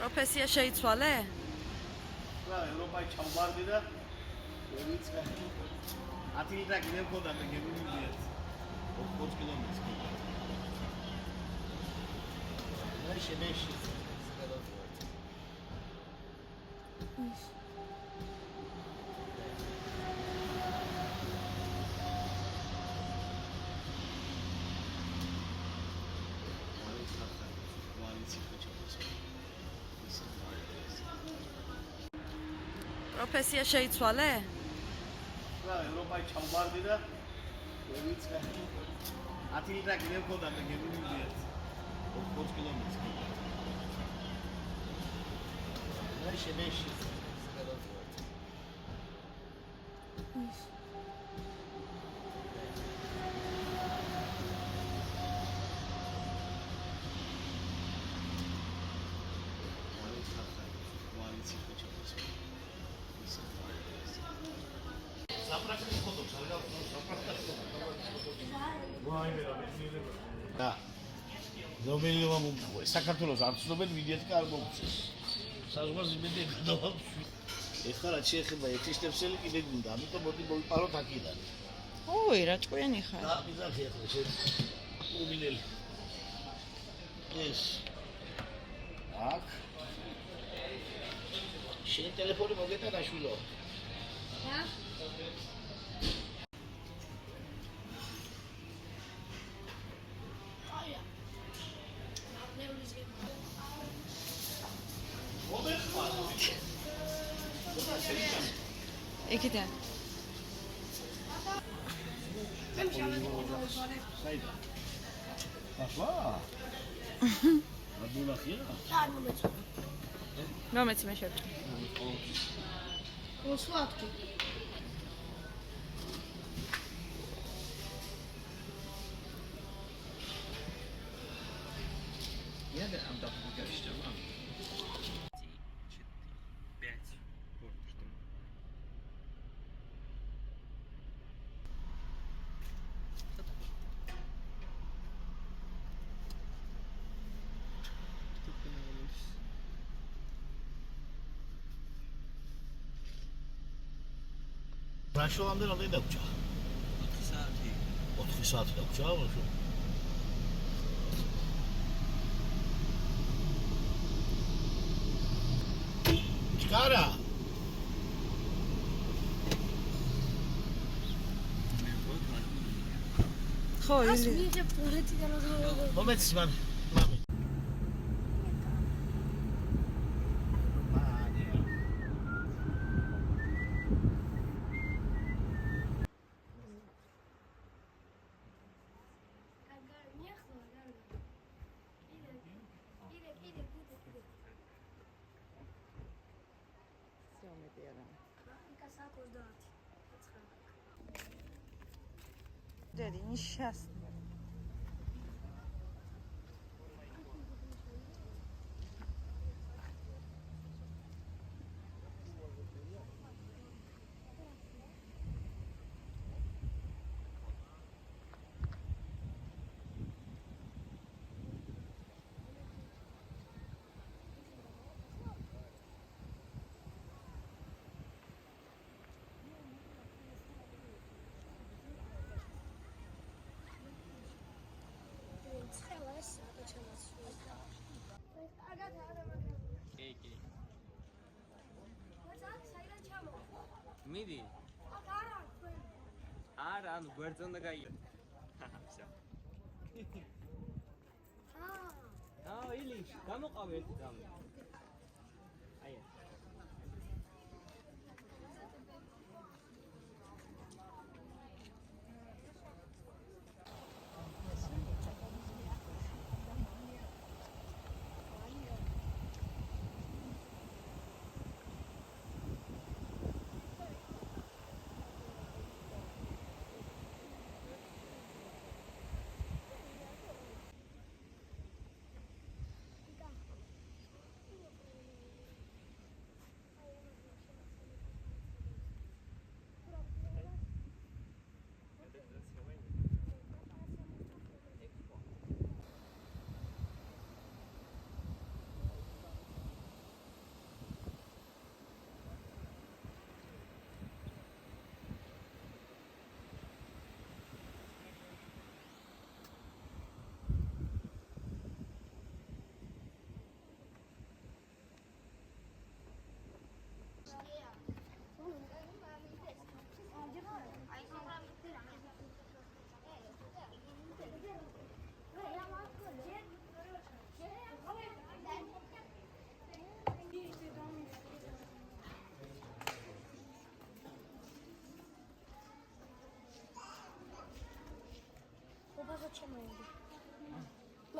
პროფესია შეიცვალე? რა, ევროპაში ჩავმარდი და ვიცი 10 ლიტრი კიდე მქონდა მე გემიმიდიეთ 20 კილომეტრს კიდე. მე შემეში პროფესია შეიცვალე? რა, ევროპაში ჩავმარდი და ვიცი 10 ლიტრი კიდე მქონდა მე გემიმიდიეთ 20 კილომეტრს კიდე. მე შემეში და ნობელმა მომხდარა საქართველოს არ ცნობენ ვიდეოთ კი არ მომწეს საზღვარზე მეტი გადავაშვი ეხლა რა შეეხება ეთიშტებსელი კიდე გინდა ამიტომ მოდი მოვიპაროთ აქედან ოი რა ჭკვიანი ხარ და მიზახი ახლა შენ მობილელი ეს აქ შენ ტელეფონი მოგეტანა შვილო რა იქიდან საიდან? ახლა? ადულახია? არ მომეწონა. მომეცი მე შევჭი. მოსვათი. Я да am dat gășteam. 5. Вот что. რაშოვამდე რამდენი დაგვრჩა? 4 საათი. 4 საათი დაგვრჩა, ბაშო. ჩკარა. ხო, ას მიიღე პოლიტიკა რა მომეც მამი. Дяди, несчастный. კი. მიდი. არა, ანუ გვერდზე უნდა გაიგე. всё. ილი, გამოყავე ერთი ძამი. აი.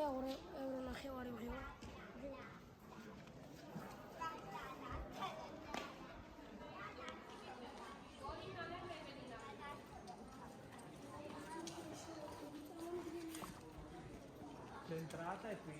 ეურო ნახევარი ვღივა. L'entrata è qui.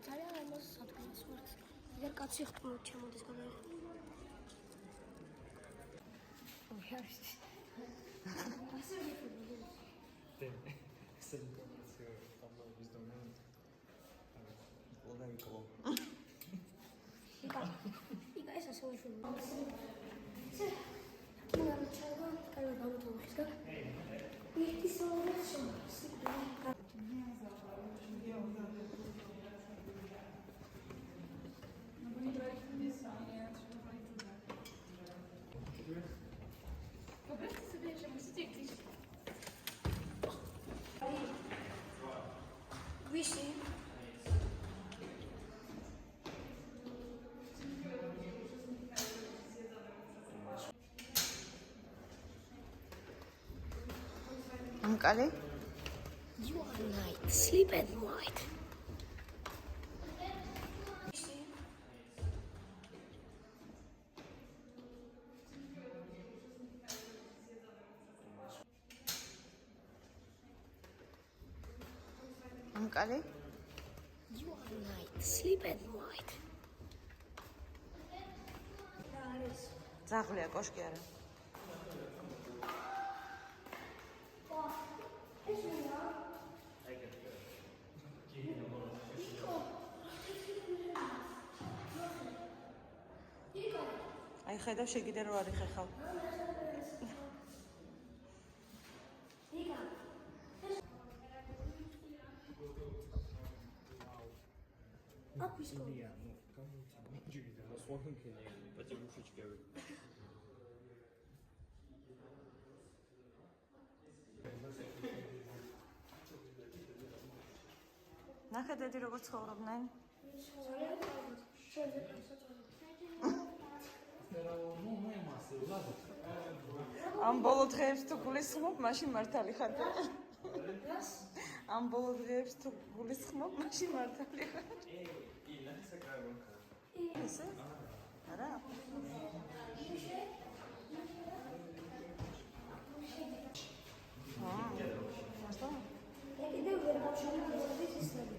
ძალიან ამას სადგურს ვართ. იგერ კაცი ხტუნო ჩემოდის გადაიღე. იკა ეს ასე ვიშვი. კინო ჩაგო, კაი გამოთხოვის გა. ერთი სოლა შო. Виши. Амкали? You are night. Sleep at night. Амкали? You are night. Sleep at night. ძაღლია, კოშკი არა. აი ხედავ შეგიდე რო არის ხეხავ. ნახე დედი როგორ ცხოვრობდნენ? ამ ბოლო დღეებს თუ გულისხმობ, მაშინ მართალი ხარ. ამ ბოლო დღეებს თუ გულისხმობ, მაშინ მართალი ხარ. ესე? არა? მართლა? კიდევ ვერ გავშალებ ეს ისლები.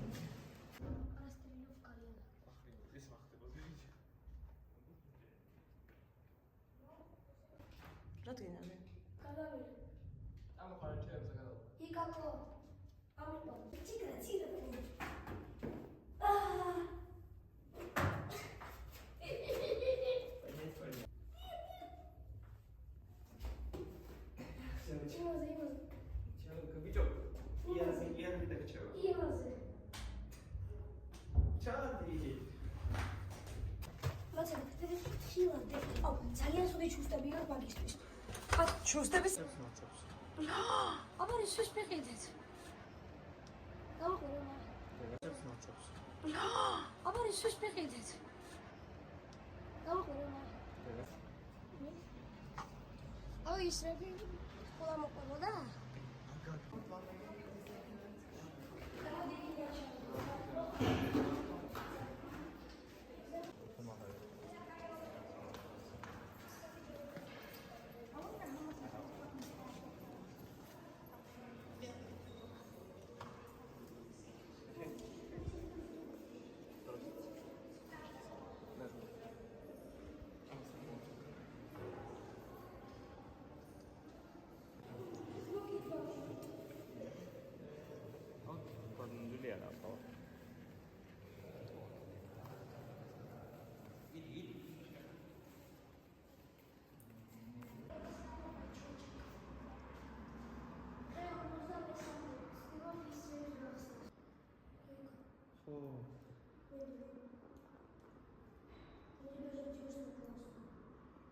არასტრილოვ კალიანა. ეს მახდება. რა თქინავე? გადავიდე. ამ ხარჯებს გადავ. იკაკო. ამიტომ ციგრა. ძალიან სუდი ჩუსტები აქვს მაგისტრის. ჩუსტების? აბა ის ის მიყიდეთ. გამყურე. აბა ის ის მიყიდეთ. გამყურე. აუ ის რები ყველა მოყვებოდა?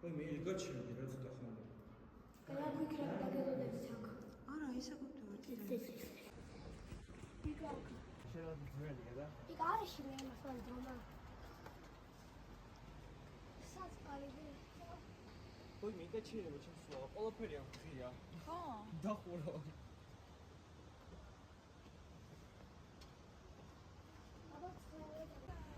Ой, მე იგაჩები რა ცოტა ხანდა. რა გვიქნება დაგელოდებით აქ. არა, ისე გქონდა. შეიძლება ძველია და იქ არის მე მასალ დრომა. საწყალები. ой, მე იგაჩება ჩემს სულ ყველაფერი ამ ღია. ხო? დახურო. ხო. რა თქმა უნდა. კიდე.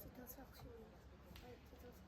ციტას ახში. აი ციტას.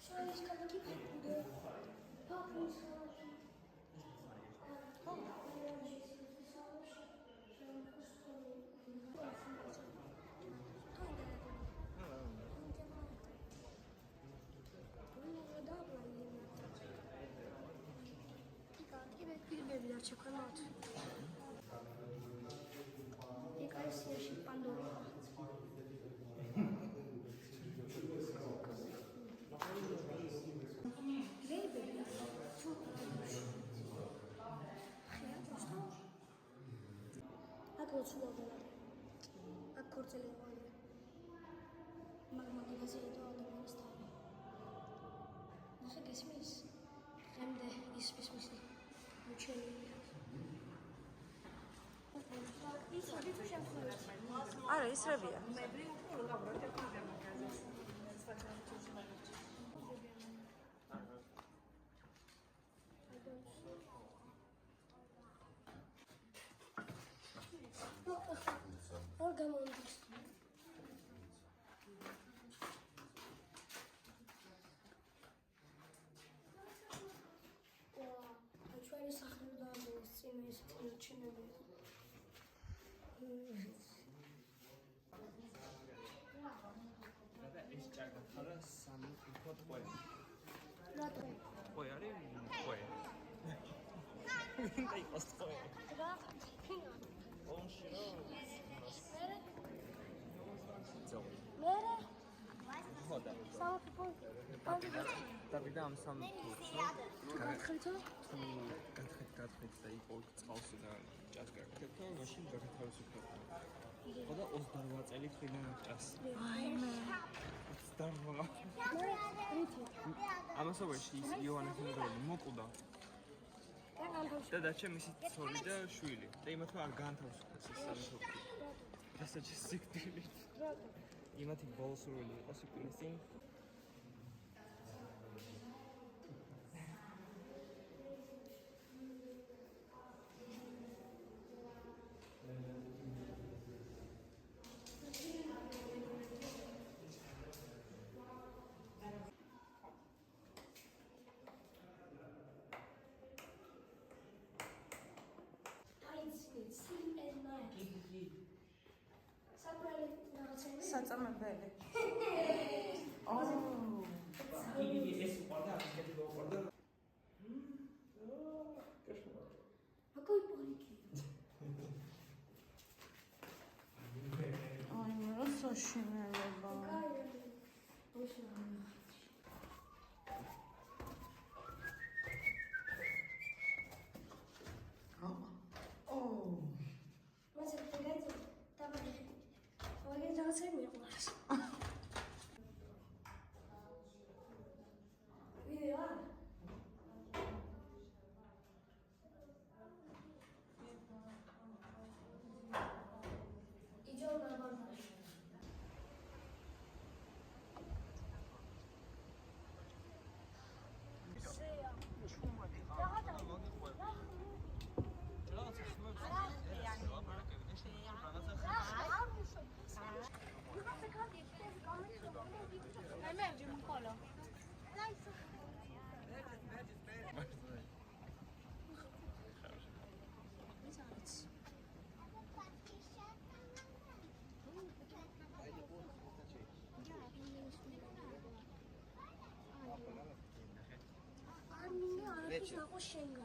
Şöyle çıkalım ki burada. Bakın bir çikolat. İlk ay siyah Pandora. Baby, çok olmuş. Hayat usta. Akıl çuvalı. Akıl çuvalı. Magma gibi şeyde olduğunu istedim. Nasıl geçmiş? Hem de ispismişti. Mükemmel. ის არის თუ შემხნევით. არა, ის რებია. არ გამომდის. ჩვენი სახლი დააბოლოს წინ ეს წინჩინები. და ეს ჭარბახარა სამი უფრო ყოე. რატო? ყოე არის ყოე. მინდა იყოს ყოე. რა? ონში რა? მერე? ხოდა. სამფო. დავიდა ამ სამ თურქს. გათხრითო? გათხრით და იყო წყალსი და ჭასკაკეთ და მაშინ გაგათავისუფლდა. ხოდა 28 წელი ხრიდან ჭას. აიმე. 28. მერე რითი? ამასობაში ის იოანე თემდორელი მოკვდა. და დაჩა მისი ცოლი და შვილი. და იმათმა არ განთავისუფლეს ეს სამი თურქი. დასაჭი სიკვდილი. რატო? იმათი ბოლოს როლი იყო სიკვდილის წინ. საწამებელი. ო. ეს ყოდა ასეთი ყოდა. Какой полики? აიმე, რა საშინელება. Какая? Очень. ო. ნაყო შენ